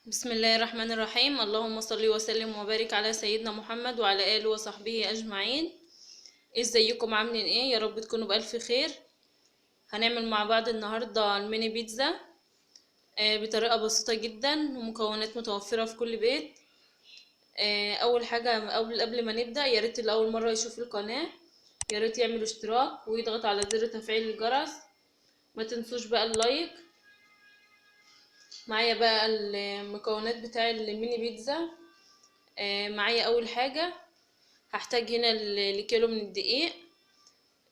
بسم الله الرحمن الرحيم. اللهم صل وسلم وبارك على سيدنا محمد وعلى آله وصحبه أجمعين. ازيكم عاملين ايه؟ يا رب تكونوا بألف خير. هنعمل مع بعض النهاردة الميني بيتزا بطريقة بسيطة جدا ومكونات متوفرة في كل بيت. أول حاجة قبل ما نبدأ، يا ريت اللي أول مرة يشوف القناة يا ريت يعمل اشتراك ويضغط على زر تفعيل الجرس. ما تنسوش بقى اللايك. معايا بقى المكونات بتاع الميني بيتزا. معايا أول حاجة هحتاج هنا لكيلو من الدقيق.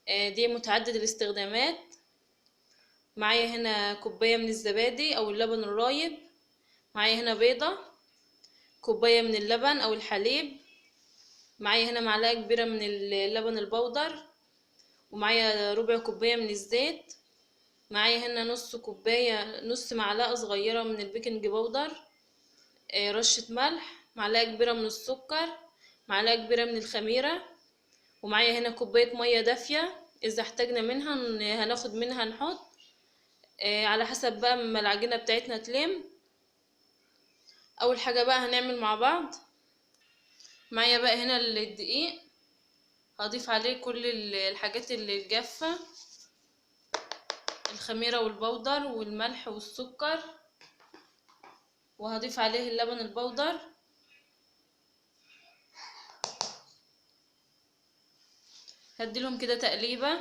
دي متعدد الاستخدامات. معايا هنا كوباية من الزبادي او اللبن الرايب. معايا هنا بيضة، كوباية من اللبن او الحليب. معايا هنا معلقة كبيرة من اللبن البودر، ومعايا ربع كوباية من الزيت. معايا هنا نص معلقة صغيرة من البيكنج باودر. رشة ملح، معلقة كبيرة من السكر، معلقة كبيرة من الخميرة. ومعايا هنا كوباية مية دافية، اذا احتاجنا منها هناخد منها نحط على حسب بقى ما العجينة بتاعتنا تلم. اول حاجة بقى هنعمل مع بعض. معايا بقى هنا الدقيق، هضيف عليه كل الحاجات اللي الجافة، الخميرة والبودر والملح والسكر، وهضيف عليه اللبن البودر. هديلهم كده تقليبة.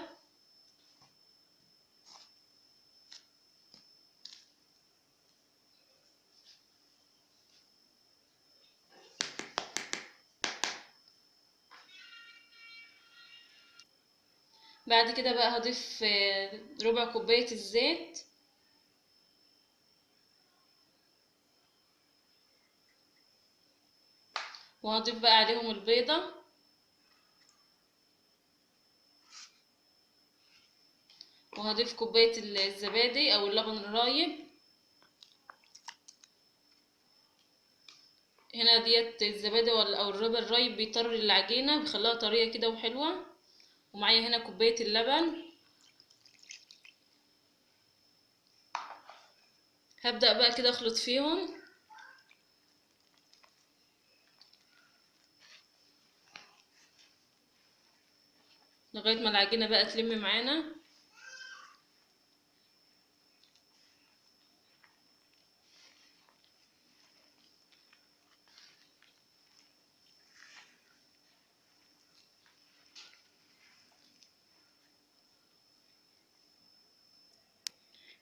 بعد كده بقى هضيف ربع كوباية الزيت، وهضيف بقى عليهم البيضة، وهضيف كوباية الزبادي او اللبن الرايب. هنا ديت الزبادي او الربع الرايب بيطري العجينة، بيخليها طرية كده وحلوة. ومعايا هنا كوباية اللبن. هبدأ بقى كده اخلط فيهم لغاية ما العجينة بقى تلم معانا.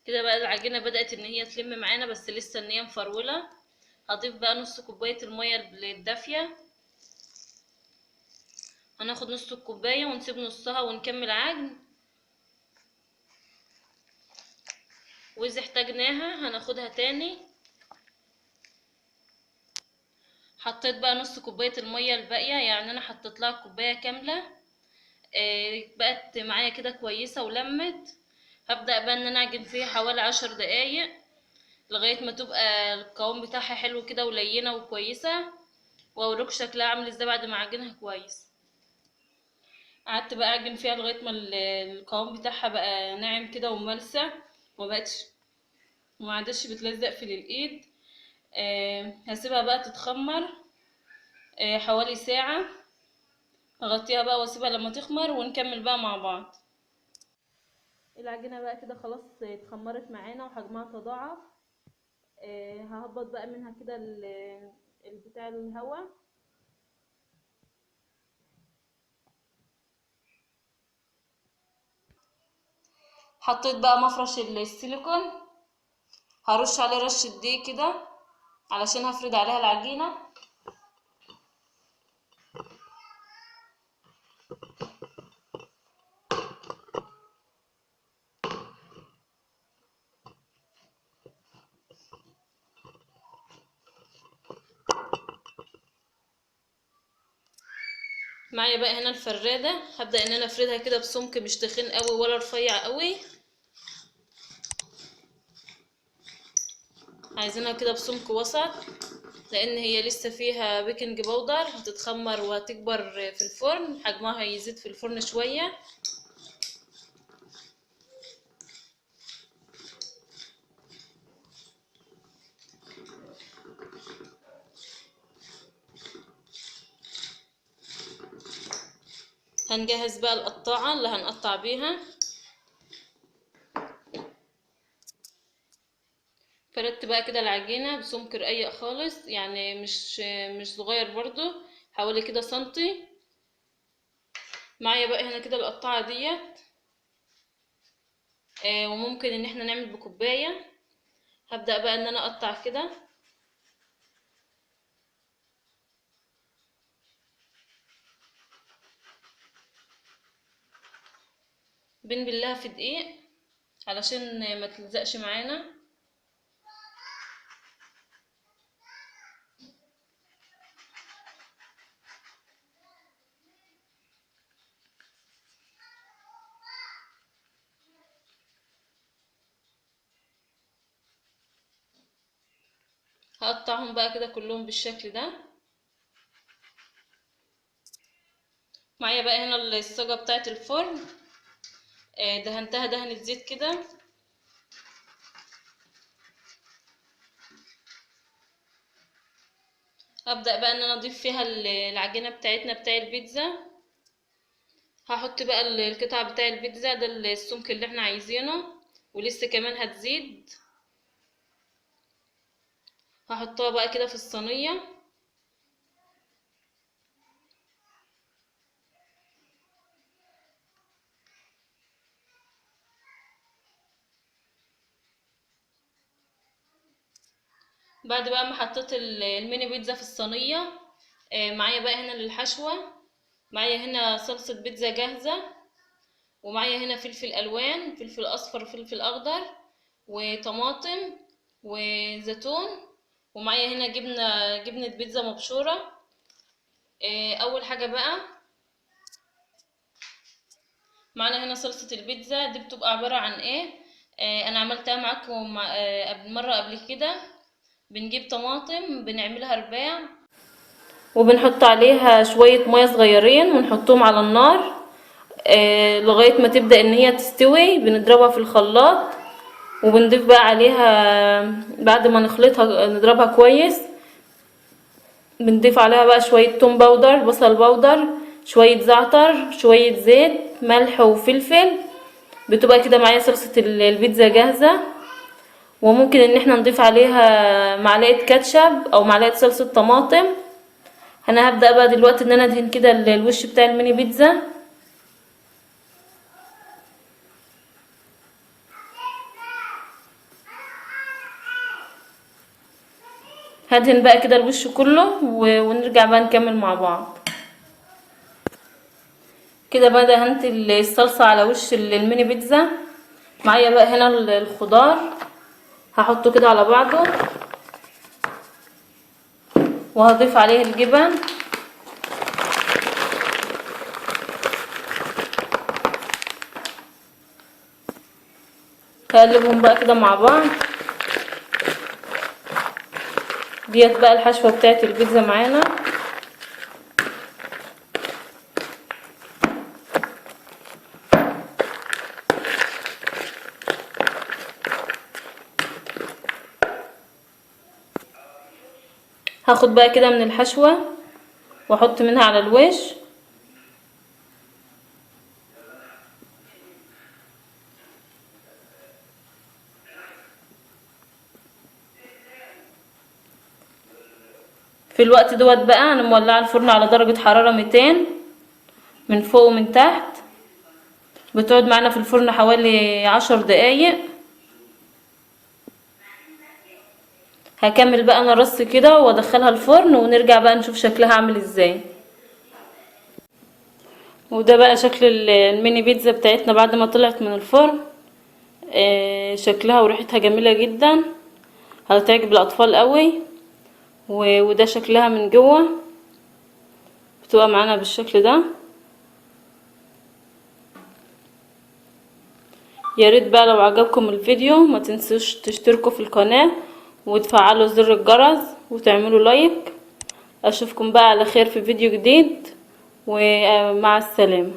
كده بقى العجينة بدأت ان هي تلم معانا، بس لسه ان هي مفرولة. هضيف بقى نص كوباية المية الدافية. هناخد نص الكوباية ونسيب نصها ونكمل عجن، واذا احتاجناها هناخدها تاني. حطيت بقى نص كوباية المية الباقية، يعني انا حطيت لها كوباية كاملة. بقت معايا كده كويسة ولمت. هبدأ بقى ان انا اعجن فيها حوالي 10 دقايق لغاية ما تبقى القوام بتاعها حلو كده ولينة وكويسة، واوريكم شكلها عامل ازاي بعد ما اعجنها كويس. قعدت بقى اعجن فيها لغايه ما القوام بتاعها بقى ناعم كده وملسع، ومبقتش وما عادش بتلزق في الايد. هسيبها بقى تتخمر حوالي ساعه. اغطيها بقى واسيبها لما تخمر ونكمل بقى مع بعض. العجينه بقى كده خلاص اتخمرت معانا وحجمها تضاعف. ههبط بقى منها كده البتاع الهواء. حطيت بقى مفرش السيليكون، هرش عليه رشة دقيق كده علشان هفرد عليها العجينة. معايا بقى هنا الفرادة، هبدأ ان انا افردها كده بسمك مش تخين قوي ولا رفيع قوي. عايزينها كده بسمك وسط، لان هي لسه فيها بيكنج باودر، هتتخمر وهتكبر في الفرن، حجمها هيزيد في الفرن شوية. هنجهز بقى القطاعة اللي هنقطع بيها. فردت بقى كده العجينة بسمك رقيق خالص، يعني مش صغير برضو، حوالي كده سنتي. معايا بقى هنا كده القطاعة ديت، وممكن ان احنا نعمل بكوباية. هبدأ بقى ان انا اقطع كده. بنبلها في دقيق علشان ما تلزقش معانا. هقطعهم بقى كده كلهم بالشكل ده. معايا بقى هنا الصاجة بتاعة الفرن، دهنتها دهنة زيت كده. هبدأ بقى ان انا اضيف فيها العجينة بتاعتنا بتاع البيتزا. هحط بقى القطع بتاع البيتزا ده السمك اللي احنا عايزينه، ولسه كمان هتزيد. هحطها بقى كده في الصينية. بعد بقى ما حطيت الميني بيتزا في الصينية، معايا بقى هنا للحشوة. معايا هنا صلصة بيتزا جاهزة، ومعايا هنا فلفل الوان، فلفل اصفر وفلفل اخضر وطماطم وزيتون. ومعايا هنا جبنة بيتزا مبشورة. اول حاجة بقى معانا هنا صلصة البيتزا دي بتبقى عبارة عن ايه. انا عملتها معاكم مرة قبل كده. بنجيب طماطم بنعملها رباع، وبنحط عليها شوية مية صغيرين ونحطهم على النار لغاية ما تبدأ ان هي تستوي. بنضربها في الخلاط، وبنضيف بقى عليها بعد ما نخلطها نضربها كويس. بنضيف عليها بقى شوية توم باودر، بصل باودر، شوية زعتر، شوية زيت، ملح وفلفل. بتبقى كده معايا صلصة البيتزا جاهزة. وممكن ان احنا نضيف عليها معلقة كاتشب او معلقة صلصة طماطم. انا هبدأ بقى دلوقتي ان انا ادهن كده الوش بتاع الميني بيتزا. هدهن بقى كده الوش كله ونرجع بقى نكمل مع بعض. كده بقى دهنت الصلصة على وش الميني بيتزا. معايا بقى هنا الخضار، هحطه كده على بعضه، وهضيف عليه الجبن. هقلبهم بقى كده مع بعض. ديت بقى الحشوة بتاعت البيتزا معانا. هاخد بقى كده من الحشوة واحط منها على الوش. في الوقت دوت بقى انا مولعه الفرن على درجة حرارة 200 من فوق ومن تحت. بتقعد معانا في الفرن حوالي 10 دقايق. هكمل بقى انا رص كده وادخلها الفرن، ونرجع بقى نشوف شكلها عامل ازاي. وده بقى شكل الميني بيتزا بتاعتنا بعد ما طلعت من الفرن. شكلها وريحتها جميلة جدا، هتعجب الاطفال قوي. وده شكلها من جوه، بتبقى معانا بالشكل ده. يا ريت بقى لو عجبكم الفيديو ما تنسوش تشتركوا في القناة وتفعلوا زر الجرس وتعملوا لايك. اشوفكم بقى على خير في فيديو جديد، ومع السلامة.